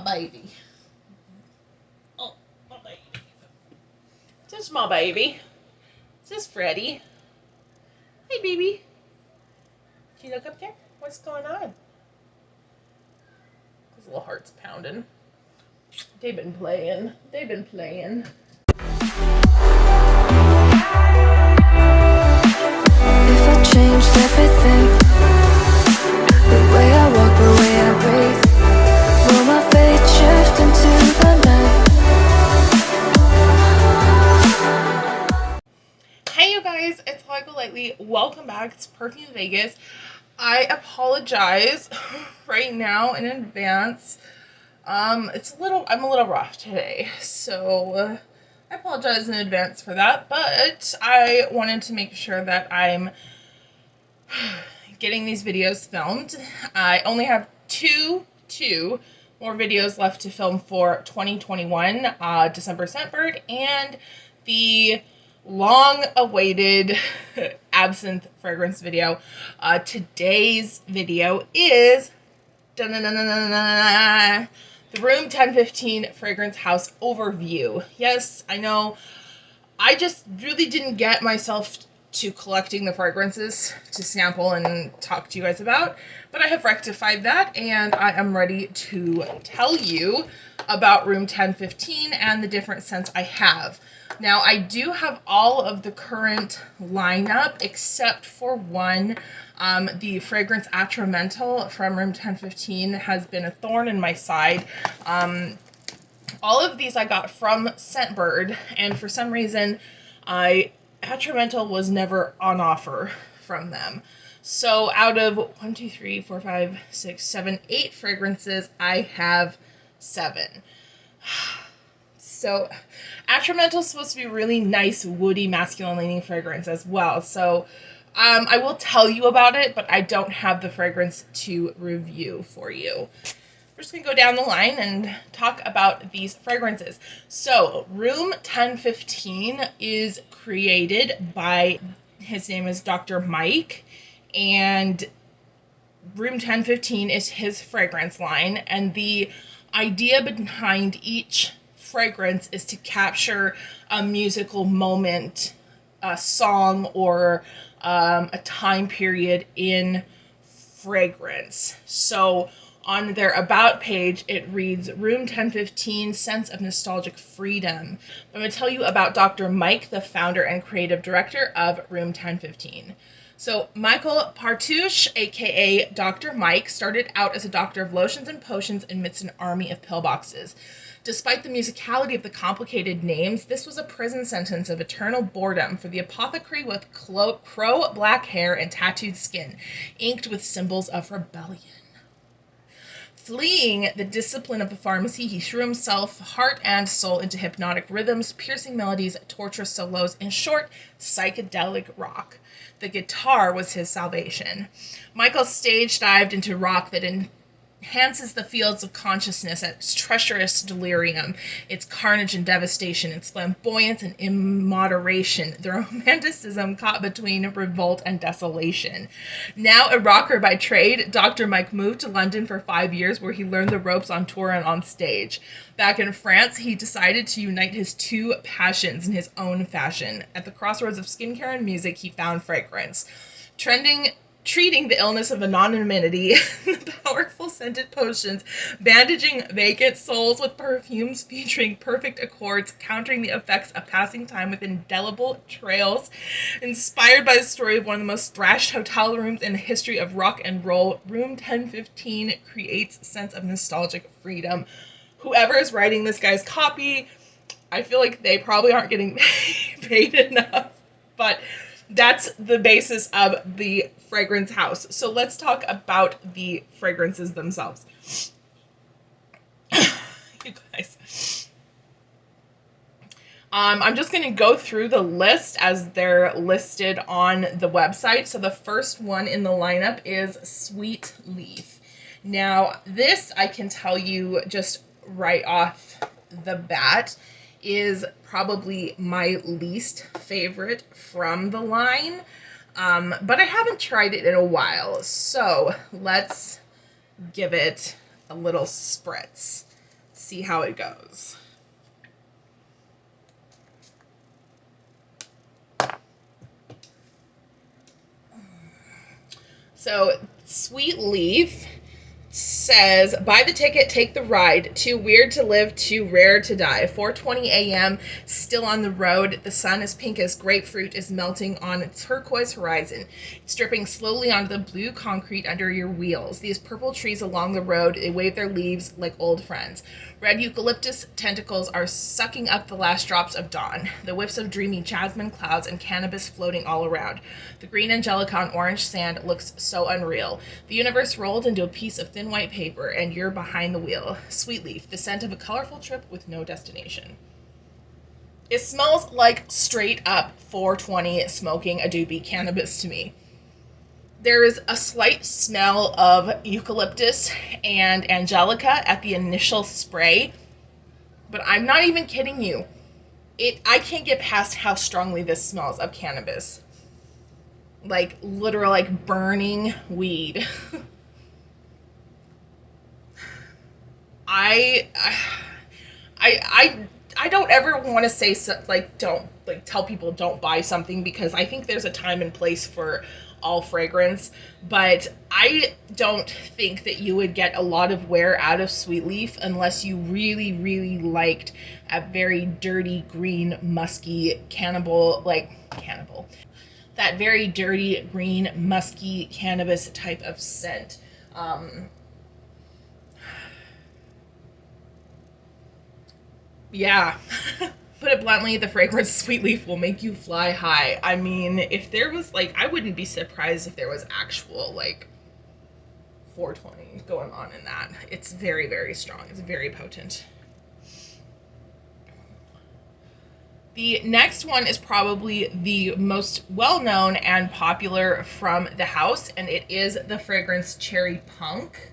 my baby. Oh, my baby. Is this my baby? Is this Freddy? Hey, baby. Can you look up there? What's going on? His little heart's pounding. They've been playing. They've been playing. If I changed everything, the way I walk, the way I breathe, will my fate shift into the night? Hey you guys, it's Holly Golightly. Welcome back. It's Perfumed Vegas. I apologize right now in advance. I'm a little rough today, so I apologize in advance for that, but I wanted to make sure that I'm getting these videos filmed. I only have two more videos left to film for 2021, December Scentbird, and the long-awaited absinthe fragrance video. Today's video is the Room 1015 Fragrance House Overview. Yes, I know, I just really didn't get myself to collecting the fragrances to sample and talk to you guys about, but I have rectified that and I am ready to tell you about Room 1015 and the different scents I have. Now, I do have all of the current lineup except for one. The fragrance Atramental from Room 1015 has been a thorn in my side. All of these I got from Scentbird, and for some reason, Atramental was never on offer from them. So out of 1, 2, 3, 4, 5, 6, 7, 8 fragrances, I have 7. So Atramental is supposed to be a really nice, woody, masculine-leaning fragrance as well. So I will tell you about it, but I don't have the fragrance to review for you. We're just going to go down the line and talk about these fragrances. So Room 1015 is created by, his name is Dr. Mike, and Room 1015 is his fragrance line, and the idea behind each fragrance is to capture a musical moment, a song, or a time period in fragrance. So on their About page, it reads, Room 1015, Sense of Nostalgic Freedom. I'm going to tell you about Dr. Mike, the founder and creative director of Room 1015. So Michael Partouche, aka Dr. Mike, started out as a doctor of lotions and potions amidst an army of pillboxes. Despite the musicality of the complicated names, this was a prison sentence of eternal boredom for the apothecary with crow black hair and tattooed skin, inked with symbols of rebellion. Fleeing the discipline of the pharmacy, he threw himself heart and soul into hypnotic rhythms, piercing melodies, torturous solos, in short, psychedelic rock. The guitar was his salvation. Michael stage dived into rock that enhances the fields of consciousness, its treacherous delirium, its carnage and devastation, its flamboyance and immoderation, the romanticism caught between revolt and desolation. Now a rocker by trade, Dr. Mike moved to London for 5 years, where he learned the ropes on tour and on stage. Back in France, he decided to unite his two passions in his own fashion. At the crossroads of skincare and music, he found fragrance. Treating the illness of anonymity, the powerful scented potions, bandaging vacant souls with perfumes featuring perfect accords, countering the effects of passing time with indelible trails. Inspired by the story of one of the most thrashed hotel rooms in the history of rock and roll, Room 1015 creates a sense of nostalgic freedom. Whoever is writing this guy's copy, I feel like they probably aren't getting paid enough, but that's the basis of the fragrance house. So let's talk about the fragrances themselves. You guys. I'm just going to go through the list as they're listed on the website. So the first one in the lineup is Sweet Leaf. Now, this I can tell you just right off the bat is probably my least favorite from the line, but I haven't tried it in a while, so let's give it a little spritz. see how it goes. So, Sweet Leaf says, buy the ticket, take the ride. Too weird to live, too rare to die. 4:20 a.m., still on the road. The sun is pink as grapefruit is melting on a turquoise horizon. It's dripping slowly onto the blue concrete under your wheels. These purple trees along the road, they wave their leaves like old friends. Red eucalyptus tentacles are sucking up the last drops of dawn. The whiffs of dreamy jasmine clouds and cannabis floating all around. The green Angelica on orange sand looks so unreal. The universe rolled into a piece of thin white paper, and you're behind the wheel. Sweet Leaf, the scent of a colorful trip with no destination. It smells like straight up 420 smoking a doobie cannabis to me. There is a slight smell of eucalyptus and Angelica at the initial spray, but I'm not even kidding you. I can't get past how strongly this smells of cannabis. Like, literal, like, burning weed. I don't ever want to say, don't, tell people don't buy something, because I think there's a time and place for all fragrance, but I don't think that you would get a lot of wear out of Sweet Leaf unless you really, really liked a very dirty, green, musky, that very dirty, green, musky cannabis type of scent. Yeah. Put it bluntly, the fragrance Sweet Leaf will make you fly high. I mean, if there was, I wouldn't be surprised if there was actual, 420 going on in that. It's very, very strong. It's very potent. The next one is probably the most well-known and popular from the house, and it is the fragrance Cherry Punk.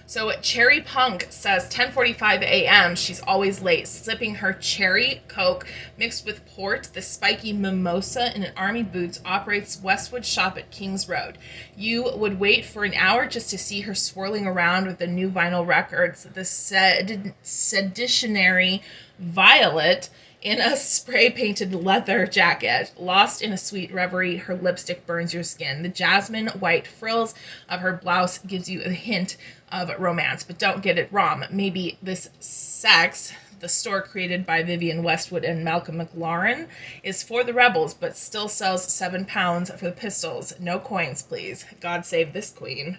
So Cherry Punk says 10:45 a.m. She's always late, sipping her cherry coke mixed with port. The spiky mimosa in an army boots operates Westwood shop at Kings Road. You would wait for an hour just to see her swirling around with the new vinyl records. The seditionary Violet in a spray-painted leather jacket. Lost in a sweet reverie, her lipstick burns your skin. The jasmine white frills of her blouse gives you a hint of romance, but don't get it wrong. Maybe this sex, the store created by Vivienne Westwood and Malcolm McLaren, is for the rebels, but still sells £7 for the pistols. No coins, please. God save this queen.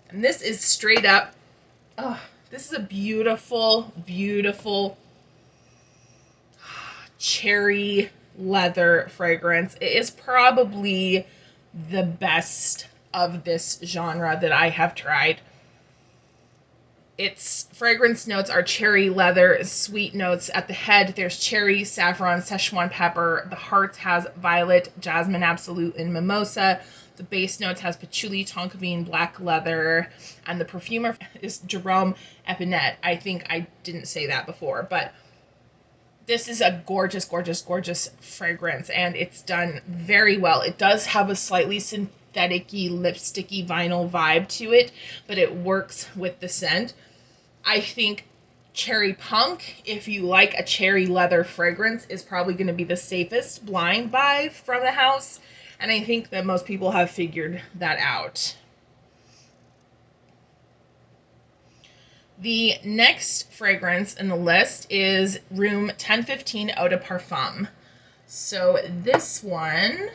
And this is straight up, this is a beautiful, beautiful cherry leather fragrance. It is probably the best of this genre that I have tried. Its fragrance notes are cherry leather, sweet notes at the head. There's cherry, saffron, Sichuan pepper. The heart has violet, jasmine absolute, and mimosa. The base notes has patchouli, tonka bean, black leather, and the perfumer is Jérôme Epinette. I think I didn't say that before, but this is a gorgeous, gorgeous, gorgeous fragrance, and it's done very well. It does have a slightly synthetic-y, lipsticky vinyl vibe to it, but it works with the scent. I think Cherry Punk, if you like a cherry leather fragrance, is probably going to be the safest blind buy from the house, and I think that most people have figured that out. The next fragrance in the list is Room 1015 Eau de Parfum. So this one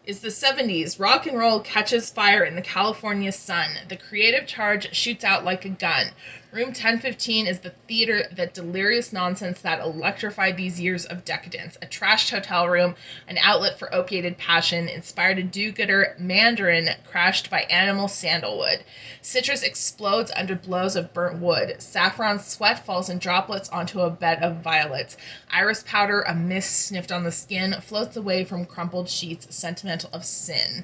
is the 70s. Rock and roll catches fire in the California sun. The creative charge shoots out like a gun. Room 1015 is the theater that delirious nonsense that electrified these years of decadence. A trashed hotel room, an outlet for opiated passion, inspired a do-gooder Mandarin crashed by animal sandalwood. Citrus explodes under blows of burnt wood. Saffron sweat falls in droplets onto a bed of violets. Iris powder, a mist sniffed on the skin, floats away from crumpled sheets, sentimental of sin.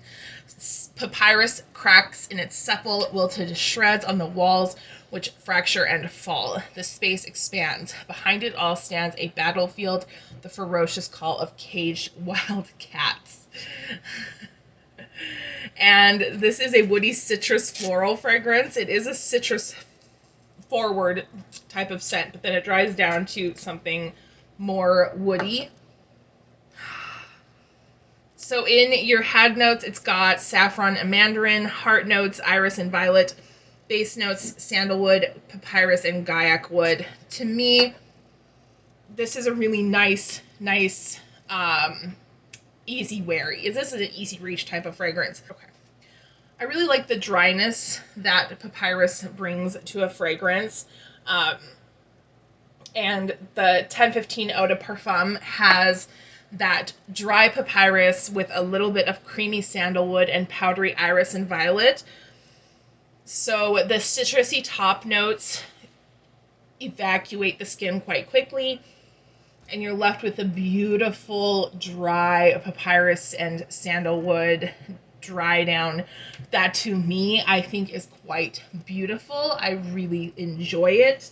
Papyrus cracks in its supple, wilted shreds on the walls, which fracture and fall. The space expands. Behind it all stands a battlefield, the ferocious call of caged wild cats. And this is a woody citrus floral fragrance. It is a citrus forward type of scent, but then it dries down to something more woody. So in your head notes, it's got saffron and mandarin, heart notes, iris and violet, base notes, sandalwood, papyrus, and Gaïac wood. To me, this is a really nice, easy weary. This is an easy reach type of fragrance. Okay. I really like the dryness that papyrus brings to a fragrance. And the 1015 Eau de Parfum has that dry papyrus with a little bit of creamy sandalwood and powdery iris and violet. So the citrusy top notes evacuate the skin quite quickly, and you're left with a beautiful dry papyrus and sandalwood dry down that, to me, I think is quite beautiful. I really enjoy it.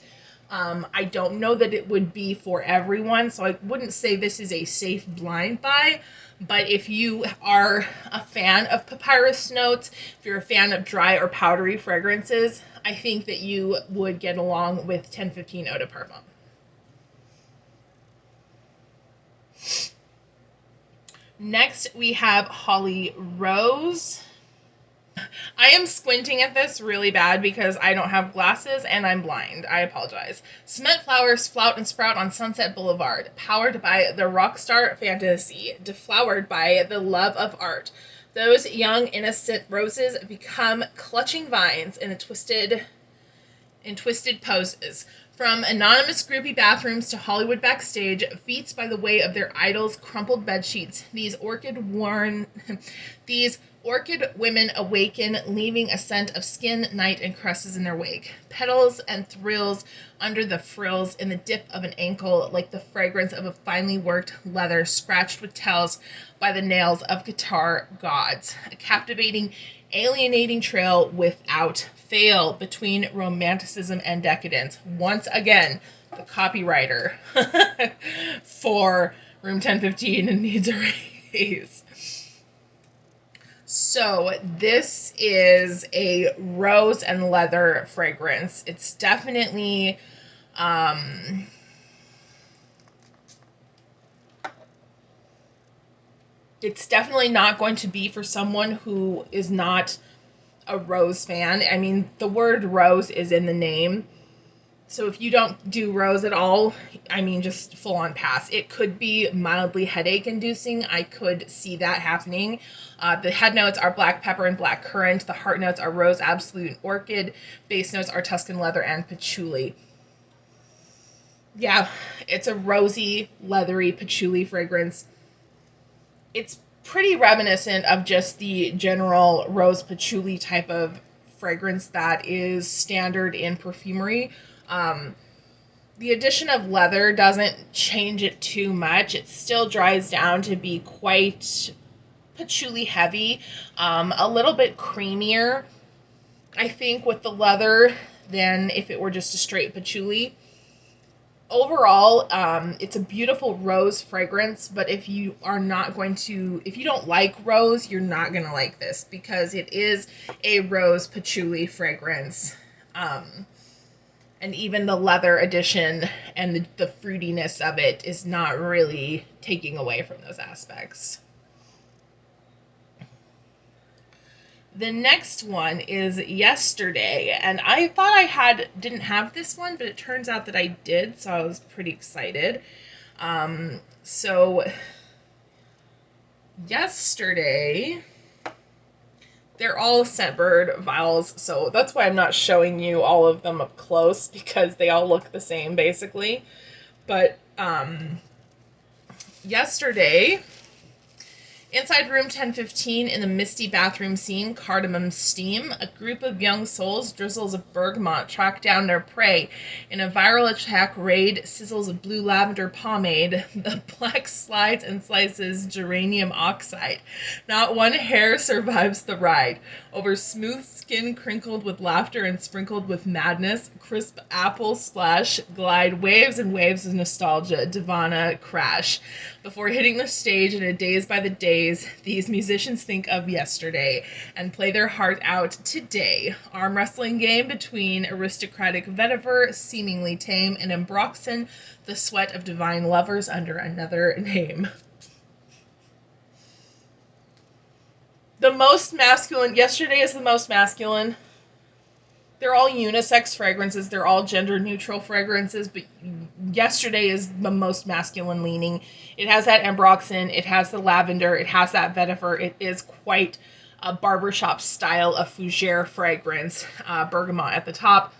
I don't know that it would be for everyone, so I wouldn't say this is a safe blind buy, but if you are a fan of papyrus notes, if you're a fan of dry or powdery fragrances, I think that you would get along with 1015 Eau de Parfum. Next, we have Hollyrose. I am squinting at this really bad because I don't have glasses and I'm blind. I apologize. Cement flowers flout and sprout on Sunset Boulevard, powered by the rockstar fantasy, deflowered by the love of art. Those young, innocent roses become clutching vines in twisted poses. From anonymous groupie bathrooms to Hollywood backstage, feats by the way of their idols' crumpled bedsheets, these orchid women awaken, leaving a scent of skin, night, and cresses in their wake. Petals and thrills under the frills in the dip of an ankle, like the fragrance of a finely worked leather scratched with tails by the nails of guitar gods. A captivating, alienating trail without fail between romanticism and decadence. Once again, the copywriter for Room 1015 needs a raise. So this is a rose and leather fragrance. It's definitely not going to be for someone who is not a rose fan. I mean, the word rose is in the name. So if you don't do rose at all, I mean, just full on pass. It could be mildly headache inducing. I could see that happening. The head notes are black pepper and blackcurrant. The heart notes are rose, absolute, and orchid. Base notes are Tuscan leather and patchouli. Yeah, it's a rosy, leathery patchouli fragrance. It's pretty reminiscent of just the general rose patchouli type of fragrance that is standard in perfumery. The addition of leather doesn't change it too much. It still dries down to be quite patchouli heavy, a little bit creamier, I think, with the leather than if it were just a straight patchouli. Overall, it's a beautiful rose fragrance, but if you don't like rose, you're not going to like this because it is a rose patchouli fragrance. And even the leather addition and the fruitiness of it is not really taking away from those aspects. The next one is Yesterday, and I thought I didn't have this one, but it turns out that I did, so I was pretty excited. So Yesterday, they're all Scentbird vials, so that's why I'm not showing you all of them up close, because they all look the same, basically. But Yesterday, inside room 1015, in the misty bathroom scene, cardamom steam, a group of young souls, drizzles of bergamot, track down their prey. In a viral attack raid, sizzles of blue lavender pomade, the black slides and slices geranium oxide. Not one hair survives the ride. Over smooth skin crinkled with laughter and sprinkled with madness, crisp apple splash, glide waves and waves of nostalgia, Divana crash. Before hitting the stage in a daze by the day, days these musicians think of yesterday and play their heart out today. Arm wrestling game between aristocratic vetiver, seemingly tame, and Ambroxan, the sweat of divine lovers under another name. The most masculine, yesterday is the most masculine. They're all unisex fragrances. They're all gender-neutral fragrances, but yesterday is the most masculine leaning. It has that ambroxan. It has the lavender. It has that vetiver. It is quite a barbershop style of fougere fragrance. Bergamot at the top.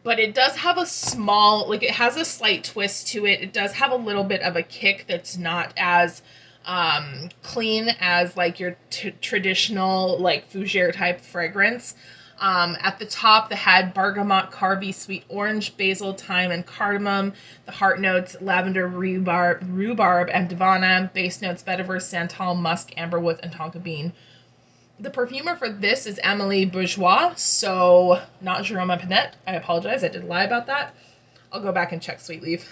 But it does have a small, like, it has a slight twist to it. It does have a little bit of a kick that's not as clean as, like, your traditional, like, fougere type fragrance. At the top, the head, bergamot, Carvi, sweet orange, basil, thyme, and cardamom. The heart notes, lavender, rhubarb, and divana. Base notes, vetiver, santal, musk, amberwood, and tonka bean. The perfumer for this is Amélie Bourgeois, so not Jérôme Epinette. I apologize, I did lie about that. I'll go back and check Sweet Leaf.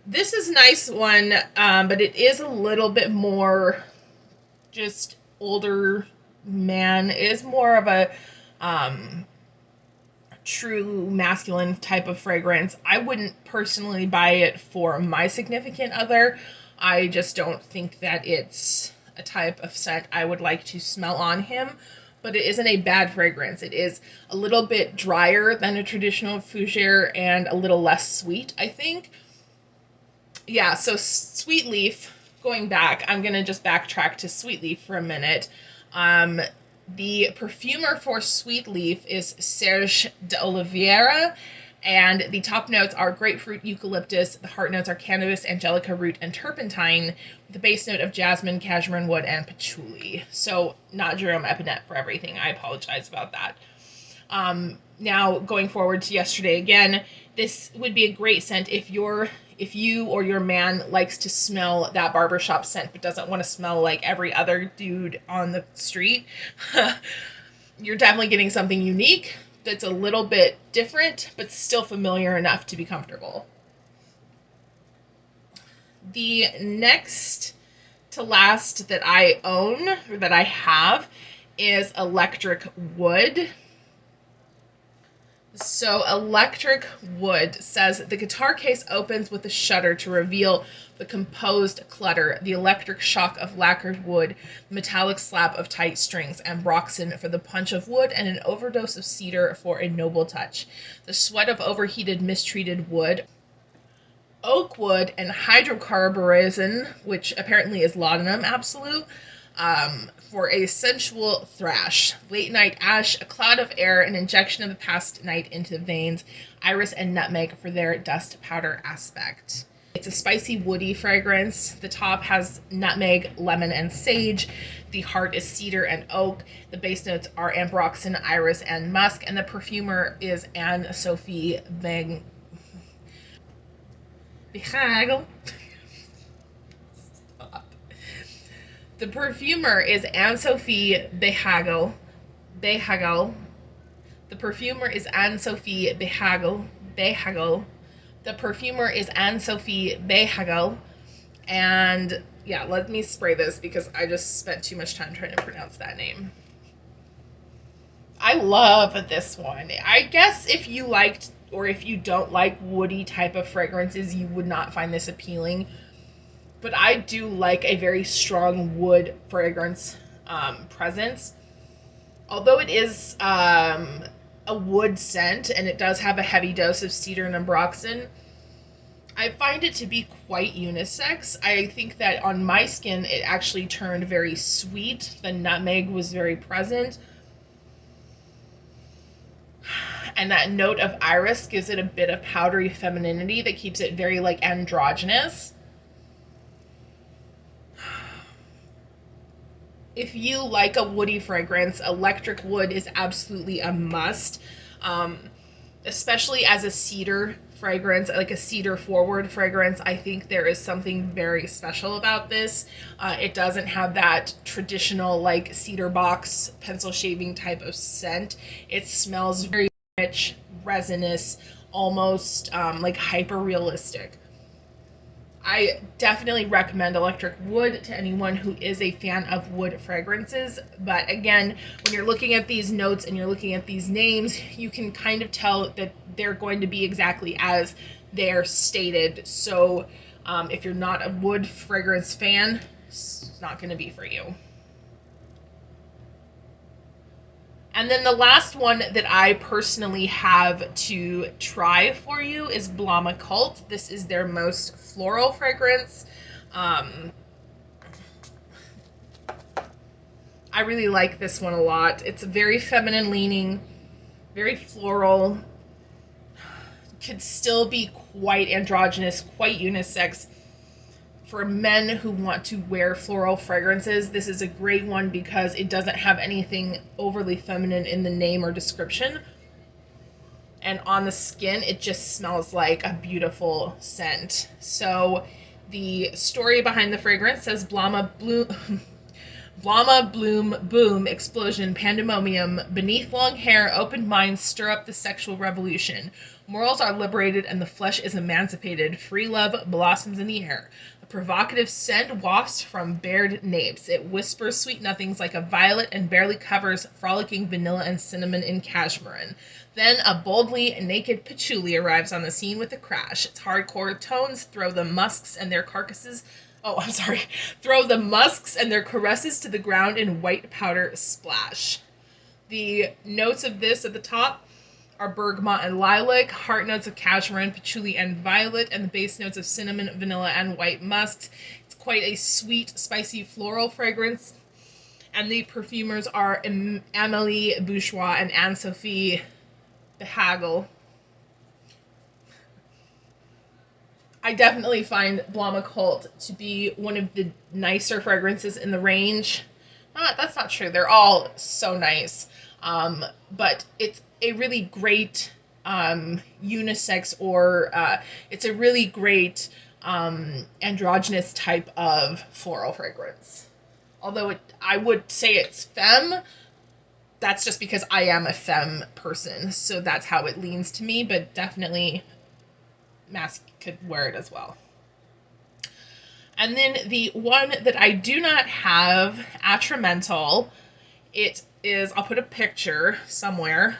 This is a nice one, but it is a little bit more just older man. It is more of a true masculine type of fragrance. I wouldn't personally buy it for my significant other. I just don't think that it's a type of scent I would like to smell on him, but it isn't a bad fragrance. It is a little bit drier than a traditional fougere and a little less sweet, I think. Yeah, so Sweet Leaf, going back, I'm going to just backtrack to Sweet Leaf for a minute. The perfumer for Sweet Leaf is Serge de Oliveira, and the top notes are grapefruit, eucalyptus. The heart notes are cannabis, Angelica root, and turpentine, with the base note of jasmine, cashmeran wood, and patchouli. So not Jérôme Epinette for everything. I apologize about that. Now going forward to yesterday again, this would be a great scent if you or your man likes to smell that barbershop scent but doesn't want to smell like every other dude on the street. You're definitely getting something unique that's a little bit different but still familiar enough to be comfortable. The next to last that I own, or that I have, is Electric Wood. So Electric Wood says, the guitar case opens with a shudder to reveal the composed clutter, the electric shock of lacquered wood, metallic slap of tight strings, ambroxan for the punch of wood, and an overdose of cedar for a noble touch. The sweat of overheated, mistreated wood, oak wood, and hydrocarburizin, which apparently is laudanum absolute, for a sensual thrash. Late night ash, a cloud of air, an injection of the past night into veins, iris and nutmeg for their dust powder aspect. It's a spicy, woody fragrance. The top has nutmeg, lemon, and sage. The heart is cedar and oak. The base notes are ambroxan, iris, and musk. And the perfumer is Anne-Sophie Behagel. The perfumer is Anne-Sophie Behagel. The perfumer is Anne-Sophie Behagel. The perfumer is Anne-Sophie Behagel. And yeah, let me spray this because I just spent too much time trying to pronounce that name. I love this one. I guess if you liked, or if you don't like woody type of fragrances, you would not find this appealing. But I do like a very strong wood fragrance presence. Although it is a wood scent, and it does have a heavy dose of cedar and ambroxan, I find it to be quite unisex. I think that on my skin, it actually turned very sweet. The nutmeg was very present. And that note of iris gives it a bit of powdery femininity that keeps it very, like, androgynous. If you like a woody fragrance, Electric Wood is absolutely a must, especially as a cedar fragrance, like a cedar forward fragrance. I think there is something very special about this. It doesn't have that traditional, like, cedar box pencil shaving type of scent. It smells very rich, resinous, almost like hyper realistic. I definitely recommend Electric Wood to anyone who is a fan of wood fragrances. But again, when you're looking at these notes and you're looking at these names, you can kind of tell that they're going to be exactly as they're stated. So if you're not a wood fragrance fan, it's not going to be for you. And then the last one that I personally have to try for you is Blama Cult. This is their most floral fragrance. I really like this one a lot. It's very feminine leaning, very floral, could still be quite androgynous, quite unisex. For men who want to wear floral fragrances, this is a great one because it doesn't have anything overly feminine in the name or description. And on the skin, it just smells like a beautiful scent. So the story behind the fragrance says Blama bloom, boom, explosion, pandemonium, beneath long hair, open minds stir up the sexual revolution. Morals are liberated and the flesh is emancipated. Free love blossoms in the air. A provocative scent wafts from bared napes. It whispers sweet nothings like a violet and barely covers frolicking vanilla and cinnamon in Cashmeran. Then a boldly naked Patchouli arrives on the scene with a crash. Its hardcore tones throw the musks and their caresses to the ground in white powder splash. The notes of this at the top are bergamot and lilac, heart notes of cashmere, patchouli, and violet, and the base notes of cinnamon, vanilla, and white musk. It's quite a sweet, spicy floral fragrance. And the perfumers are Amélie Bourgeois and Anne-Sophie Behagel. I definitely find Blama Cult to be one of the nicer fragrances in the range. That's not true. They're all so nice. But it's a really great unisex or it's a really great androgynous type of floral fragrance. Although I would say it's femme, that's just because I am a femme person. So that's how it leans to me, but definitely mask could wear it as well. And then the one that I do not have, Atramental, it is, I'll put a picture somewhere.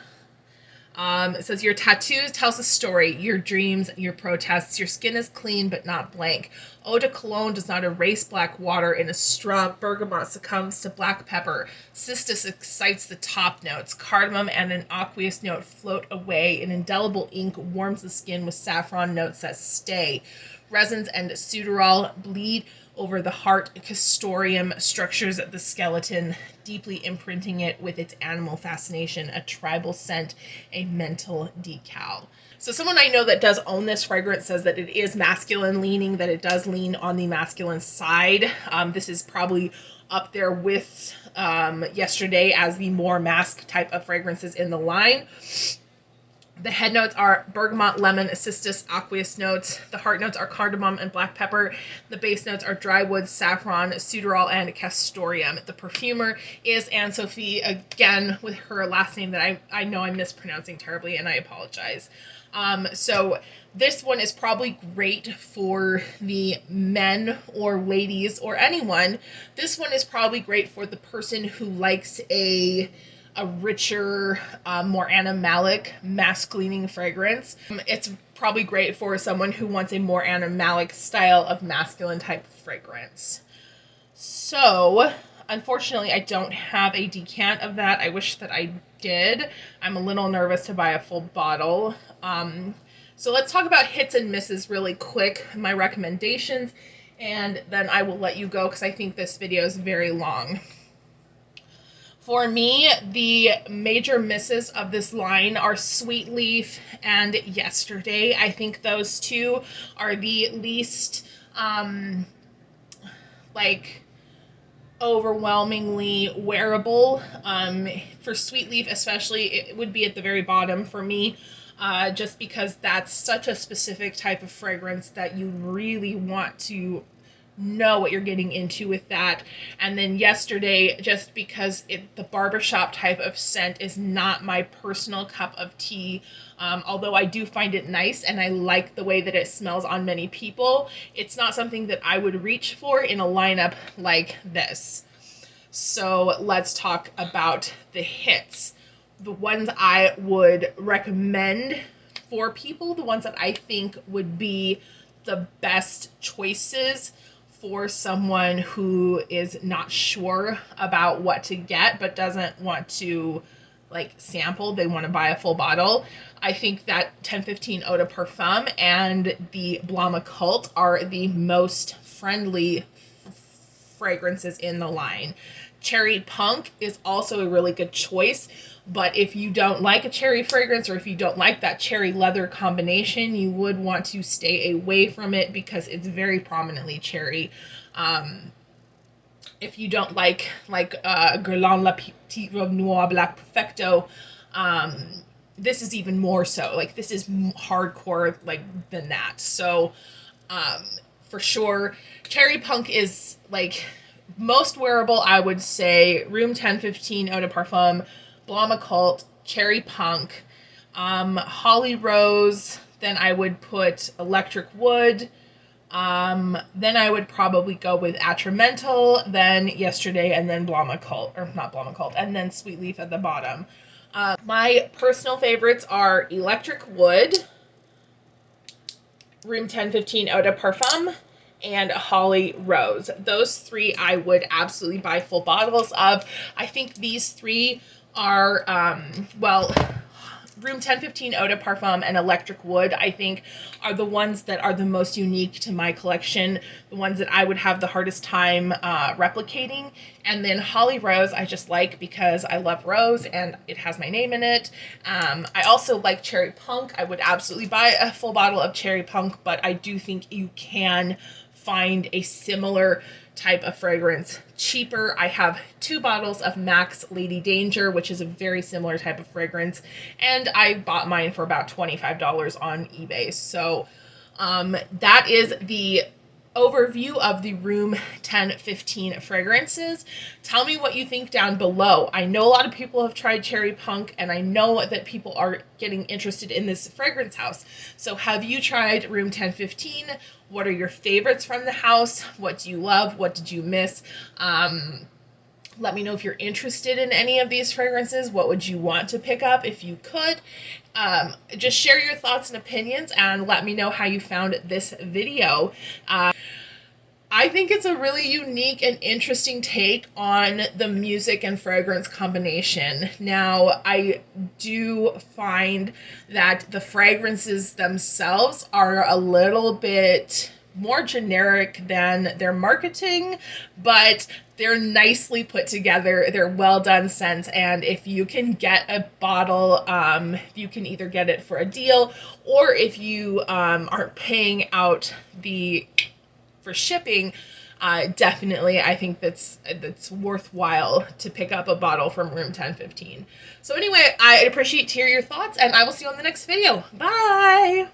It says, your tattoo tells a story, your dreams, your protests. Your skin is clean but not blank. Eau de Cologne does not erase black water in a straw. Bergamot succumbs to black pepper. Cistus excites the top notes. Cardamom and an aqueous note float away. An indelible ink warms the skin with saffron notes that stay. Resins and pseuderol bleed over the heart. Castoreum structures the skeleton, deeply imprinting it with its animal fascination. A tribal scent, a mental decal. So someone I know that does own this fragrance says that it is masculine leaning, that it does lean on the masculine side. This is probably up there with Yesterday as the more mask type of fragrances in the line. The head notes are bergamot, lemon, cistus, aqueous notes. The heart notes are cardamom and black pepper. The base notes are dry wood, saffron, pseuderol, and castoreum. The perfumer is Anne-Sophie, again, with her last name that I know I'm mispronouncing terribly, and I apologize. So this one is probably great for the men or ladies or anyone. This one is probably great for the person who likes a richer, more animalic, mask-leaning fragrance. It's probably great for someone who wants a more animalic style of masculine type of fragrance. So, unfortunately, I don't have a decant of that. I wish that I did. I'm a little nervous to buy a full bottle. So let's talk about hits and misses really quick, my recommendations, and then I will let you go because I think this video is very long. For me, the major misses of this line are Sweet Leaf and Yesterday. I think those two are the least, overwhelmingly wearable. For Sweet Leaf especially, it would be at the very bottom for me, just because that's such a specific type of fragrance that you really want to know what you're getting into with that. And then yesterday, just because the barbershop type of scent is not my personal cup of tea, although I do find it nice and I like the way that it smells on many people, it's not something that I would reach for in a lineup like this. So let's talk about the hits. The ones I would recommend for people, the ones that I think would be the best choices for someone who is not sure about what to get but doesn't want to like sample, they want to buy a full bottle. I think that 1015 Eau de Parfum and the Blanc Occult are the most friendly fragrances in the line. Cherry Punk is also a really good choice, but if you don't like a cherry fragrance, or if you don't like that cherry leather combination, you would want to stay away from it because it's very prominently cherry. If you don't like Guerlain La Petite Robe Noire Black Perfecto, this is even more so. Like, this is hardcore like than that. So for sure, Cherry Punk is like most wearable, I would say. Room 1015 Eau de Parfum, Blanc Occult, Cherry Punk, Hollyrose, then I would put Electric Wood, then I would probably go with Atramental, then Yesterday, and then Blanc Occult, or not Blanc Occult, and then Sweet Leaf at the bottom. My personal favorites are Electric Wood, Room 1015 Eau de Parfum, and Hollyrose. Those three I would absolutely buy full bottles of. I think these three are, Room 1015 Eau de Parfum and Electric Wood, I think, are the ones that are the most unique to my collection, the ones that I would have the hardest time replicating. And then Hollyrose I just like because I love rose and it has my name in it. I also like Cherry Punk. I would absolutely buy a full bottle of Cherry Punk, but I do think you can find a similar type of fragrance cheaper. I have 2 bottles of Max Lady Danger, which is a very similar type of fragrance, and I bought mine for about $25 on eBay. So that is the overview of the Room 1015 fragrances. Tell me what you think down below. I know a lot of people have tried Cherry Punk, and I know that people are getting interested in this fragrance house. So have you tried Room 1015? What are your favorites from the house? What do you love? What did you miss? Let me know if you're interested in any of these fragrances. What would you want to pick up if you could? Just share your thoughts and opinions and let me know how you found this video. I think it's a really unique and interesting take on the music and fragrance combination. Now, I do find that the fragrances themselves are a little bit more generic than their marketing, but they're nicely put together. They're well done scents, and if you can get a bottle, you can either get it for a deal, or if you aren't paying out for shipping, definitely I think that's worthwhile to pick up a bottle from Room 1015. So anyway, I appreciate to hear your thoughts, and I will see you on the next video. Bye!